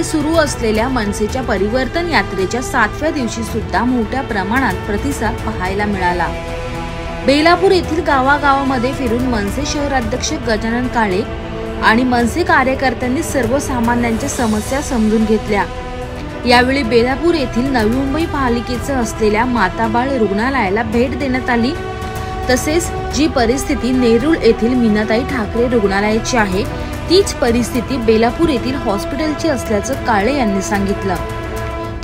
मध्ये सुरू असलेल्या मनसेच्या परिवर्तन यात्रेच्या 7व्या दिवशी सुद्धा मोठ्या प्रमाणात प्रतिसाद पाहायला मिळाला। बेलापूर येथील गावागावामध्ये फिरून मनसे शहराध्यक्ष गजानन काळे आणि मनसे कार्यकर्त्यांनी सर्वसामान्यांच्या समस्या समजून घेतल्या। यावेळी बेलापूर येथील नवी मुंबई पालिकेचं असलेल्या माताबाळ रुग्णालयाला भेट देण्यात आली। तसेच जी परिस्थिती नेरूळ येथील मीनाताई ठाकरे रुग्णालयाची आहे तीच परिस्थिती बेलापूर येथील हॉस्पिटलची असल्याचं काळे यांनी सांगितलं।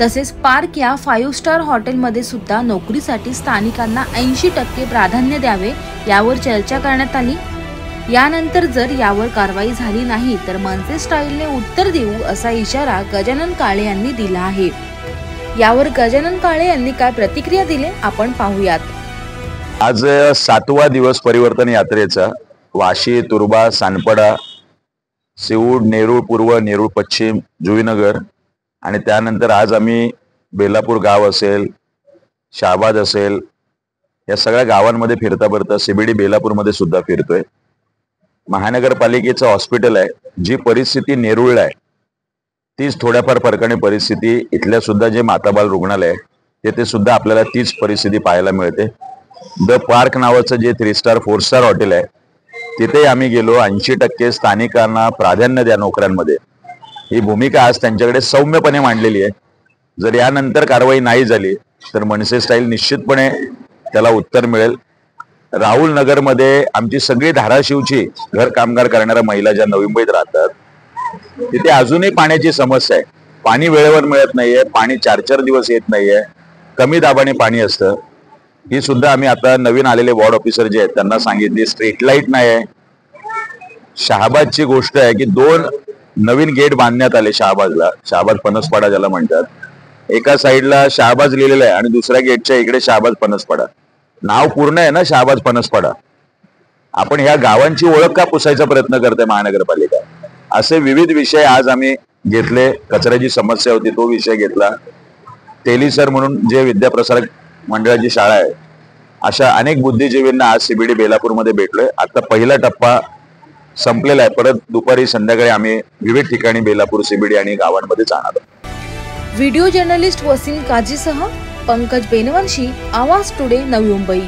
तसेच पार्क या 5 स्टार हॉटेलमध्ये सुद्धा नोकरीसाठी स्थानिकांना 80% प्राधान्य द्यावे यावर चर्चा करण्यात आली। यानंतर जर यावर कारवाई झाली नाही तर मनसे स्टाईलने उत्तर देऊ असा इशारा गजानन काळे यांनी दिला आहे। यावर गजानन काळे यांनी काय प्रतिक्रिया दिली आपण पाहूयात। आज 7वा दिवस परिवर्तन यात्रेचा वाशी, तुर्बा, सानपडा, सिऊड, नेरूळ पूर्व, नेरूळ पश्चिम, जुईनगर आणि त्यानंतर आज आम्ही बेलापूर गाव असेल, शहाबाद असेल या सगळ्या गावांमध्ये फिरता सीबीडी बेलापूरमध्ये सुद्धा फिरतोय। महानगरपालिकेचं हॉस्पिटल आहे, जी परिस्थिती नेरूळला आहे तीच थोड्याफार फरकाने परिस्थिती इथल्या सुद्धा जे माताबाळ रुग्णालय आहे तेथे सुद्धा आपल्याला तीच परिस्थिती पाहायला मिळते। द पार्क नावाचं जे 3 स्टार 4 स्टार हॉटेल आहे तिथे आम्ही गेलो। 80% स्थानिकांना प्राधान्य द्या नोकऱ्यांमध्ये ही भूमिका आज त्यांच्याकडे सौम्यपणे मांडलेली आहे। जर यानंतर कारवाई नाही झाली तर मनसे स्टाईल निश्चितपणे त्याला उत्तर मिळेल। राहुल नगर मध्ये आमची सगळी धाराशिवची घर कामगार करणाऱ्या महिला ज्या नवी मुंबईत राहतात तिथे अजूनही पाण्याची समस्या आहे। पाणी वेळेवर मिळत नाहीये, पाणी 4-4 दिवस येत नाहीये, कमी दाबाने पाणी असतं। ही सुद्धा आम्ही आता नवीन आलेले वॉर्ड ऑफिसर जे आहेत त्यांना सांगितली। स्ट्रीट लाईट नाही आहे। शहाबादची गोष्ट आहे की 2 नवीन गेट बांधण्यात आले शहाबादला, शहाबाद फणसपाडा ज्याला म्हणतात। एका साईडला शहाबाज लिहिलेलं आहे आणि दुसऱ्या गेटच्या इकडे शहाबाज फणसपाडा। नाव पूर्ण आहे ना शहाबाज फणसपाडा। आपण ह्या गावांची ओळख का पुसायचा प्रयत्न करते महानगरपालिका? असे विविध विषय आज आम्ही घेतले। कचऱ्याची समस्या होती तो विषय घेतला। तेलीसर म्हणून जे विद्याप्रसारक मंडळाची शाळा आहे अशा अनेक बुद्धिजीवींना आज सीबीडी बेलापूरमध्ये भेटलोय। आता पहिला टप्पा संपलेला आहे। परत दुपारी संध्याकाळी आम्ही विविध ठिकाणी बेलापूर, सीबीडी आणि गावांमध्ये जाणार आहोत। व्हिडिओ जर्नलिस्ट वसीम काझीसह पंकज बेनवंशी, आवाज टुडे, नवी मुंबई।